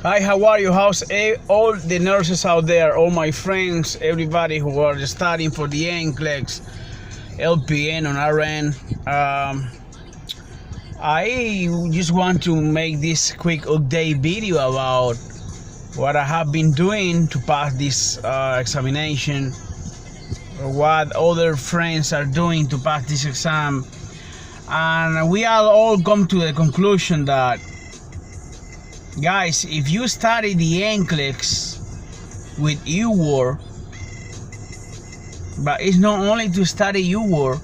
Hi, how are you? How's all the nurses out there, all my friends, everybody who are studying for the nclex, LPN on RN? I just want to make this quick update video about what I have been doing to pass this examination, what other friends are doing to pass this exam, and we all come to the conclusion that, guys, if you study the nclex with uworld, but it's not only to study uworld,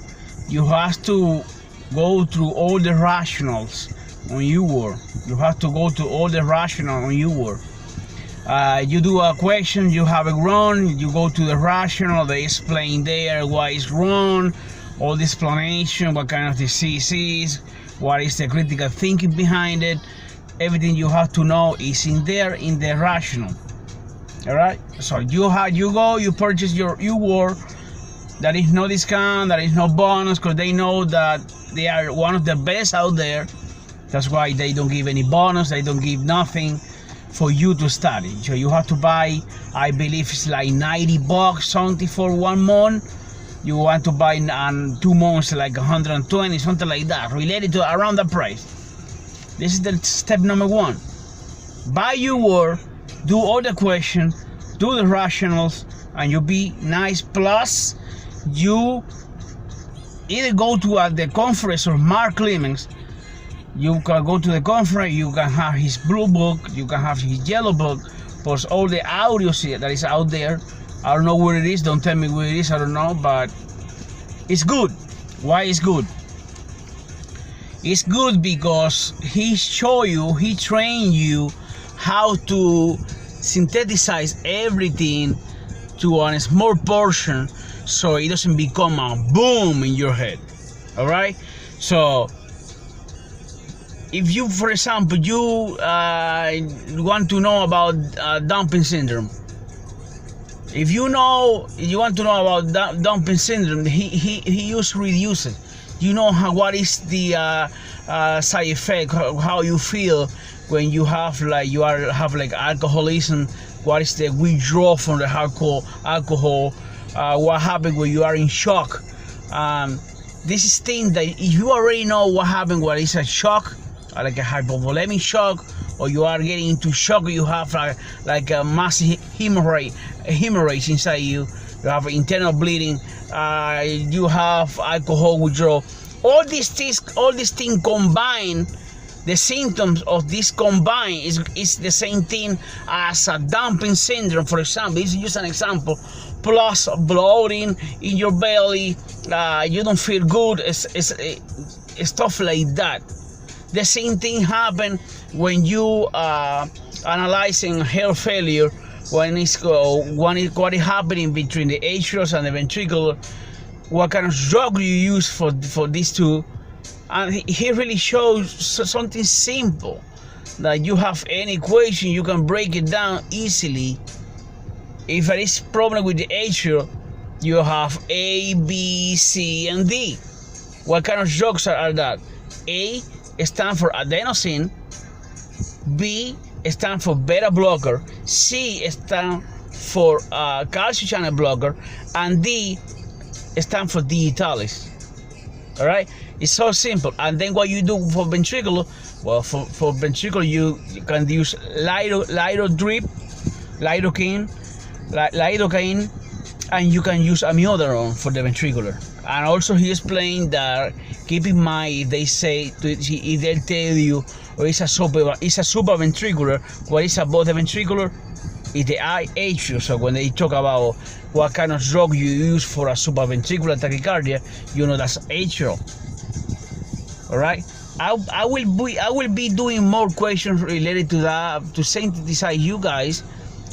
you have to go through all the rationals on uworld. You have to go to all the rational on uworld. You do a question, you have it wrong, you go to the rational, they explain there why it's wrong, all the explanation, what kind of disease is, what is the critical thinking behind it. Everything you have to know is in there in the rational. All right, so you go, you purchase your uworld. There is no discount, there is no bonus, because they know that they are one of the best out there. That's why they don't give any bonus, they don't give nothing for you to study. So you have to buy, I believe it's like $90 something for 1 month. You want to buy 2 months like 120, something like that, related to around the price. This is the step number 1. Buy uworld, do all the questions, do the rationals, and you'll be nice. Plus, you either go to the conference of Mark Clemens. You can go to the conference, you can have his blue book, you can have his yellow book, plus all the audios that is out there. I don't know where it is, don't tell me where it is, I don't know, but it's good. Why it's good? It's good because he train you how to synthesize everything to a small portion, so it doesn't become a boom in your head. All right. So if you, for example, you want to know about dumping syndrome. If you want to know about dumping syndrome, he usually reduces. You know what is the side effect, how you feel when you have like alcoholism. What is the withdrawal from the alcohol? What happens when you are in shock? This is thing that if you already know what happened, what is a shock, like a hypovolemic shock, or you are getting into shock, you have like a massive hemorrhage inside you. You have internal bleeding. You have alcohol withdrawal. All these things combined, the symptoms of this combined is the same thing as a dumping syndrome. For example, this is just an example. Plus bloating in your belly, you don't feel good. It's stuff like that. The same thing happen when you analyzing heart failure. What is happening between the atrial and the ventricular, what kind of drug you use for these two, and he really shows something simple, that you have any equation, you can break it down easily. If there is problem with the atrial, you have A, B, C, and D. What kind of drugs are that? A stands for adenosine, B stands for beta blocker, C stands for calcium channel blocker, and D stands for digitalis. All right, it's so simple. And then what you do for ventricular, well, for ventricular you can use lidocaine, and you can use amiodarone for the ventricular. And also he explained that, keep in mind, if they tell you, or it's a supraventricular, what is above the ventricular is the atrial. So when they talk about what kind of drug you use for a supraventricular tachycardia, you know that's atrial. All right. I will be doing more questions related to that to synthesize you guys.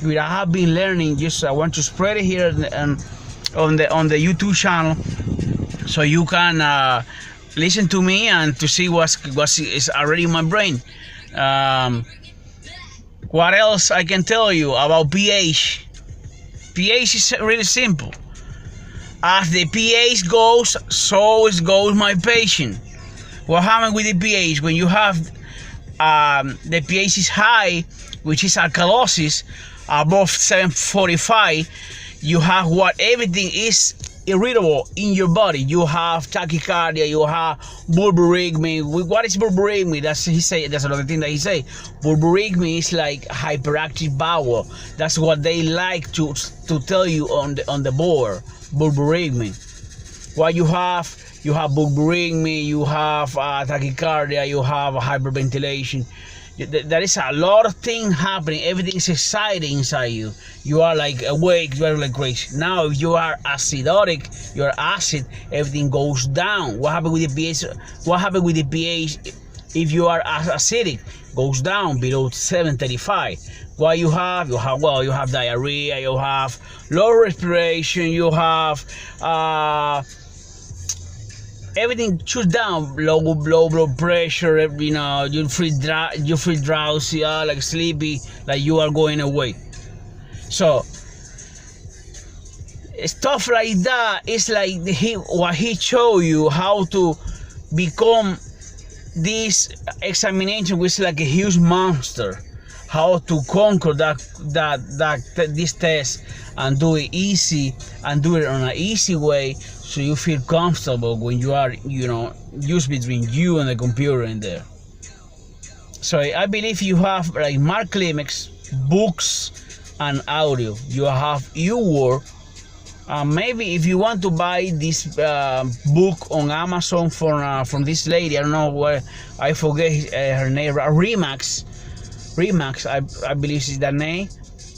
I have been learning. Just I want to spread it here on the YouTube channel, so you can listen to me and to see what is already in my brain. What else I can tell you about pH? pH is really simple. As the pH goes, so goes my patient. What happens with the pH when you have the pH is high, which is alkalosis, above 745, you have what everything is irritable in your body. You have tachycardia, you have bulbarygmy. What is bulbarygmy? That's another thing that he say. Bulbarygmy is like hyperactive bowel. That's what they like to tell you on the board. Bulbarygmy. What you have bulbarygmy, you have tachycardia, you have hyperventilation. There is a lot of things happening. Everything is exciting inside you. You are like awake. You are like crazy. Now, if you are acidotic, you are acid. Everything goes down. What happened with the pH? What happened with the pH? If you are acidic, goes down below 735. What you have diarrhea. You have low respiration. You have everything shoots down, low blood pressure. You know, you feel drowsy, like sleepy, like you are going away. So stuff like that is like what he showed you how to become this examination, which is like a huge monster. How to conquer this test and do it easy and do it on an easy way, so you feel comfortable when you are, just between you and the computer in there. So I believe you have like nclex, books and audio. You have uworld. Maybe if you want to buy this book on Amazon from this lady, I don't know where, I forget her name, Remax, I believe is that name.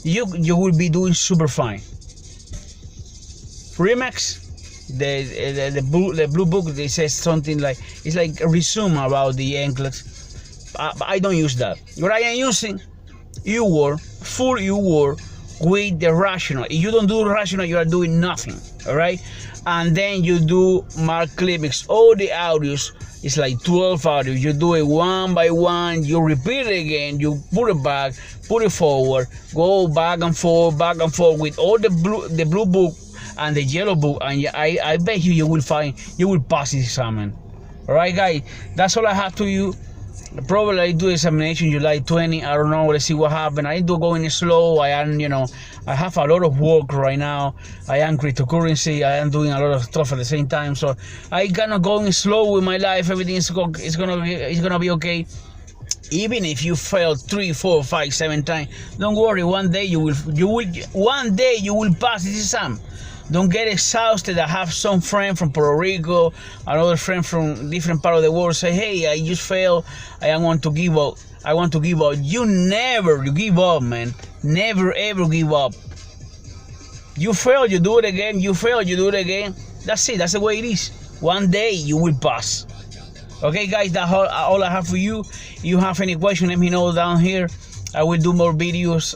You will be doing super fine. Remax, the blue book, they says something like, it's like a resume about the nclex. I don't use that. What I am using, uworld, full uworld with the rational. If you don't do rational, you are doing nothing. All right, and then you do nclex, all the audios. It's like 12 audios. You do it one by one. You repeat it again. You put it back, put it forward, go back and forth with all the blue book and the yellow book, and I bet you will pass this exam. All right, guys, that's all I have to you. Probably I do examination July 20. I don't know. Let's see what happens. I do going slow. I am, I have a lot of work right now. I am cryptocurrency. I am doing a lot of stuff at the same time. So I gonna going slow with my life. Everything is gonna be okay. Even if you fail 3, 4, 5, 7 times, don't worry. One day you will pass this exam. Don't get exhausted. I have some friend from Puerto Rico, another friend from different part of the world say, hey, I just failed. I want to give up. You never give up, man. Never ever give up. You fail, you do it again. You fail, you do it again. That's it. That's the way it is. One day you will pass. Okay, guys, that's all I have for you. If you have any question, let me know down here. I will do more videos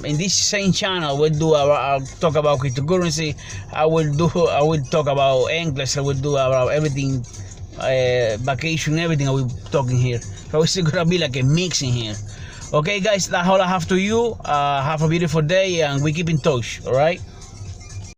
in this same channel. I'll talk about cryptocurrency. I will talk about nclex. I will do about everything, vacation, everything. I will be talking here. So it's gonna be like a mix in here. Okay, guys, that's all I have to you. Have a beautiful day, and we keep in touch. All right.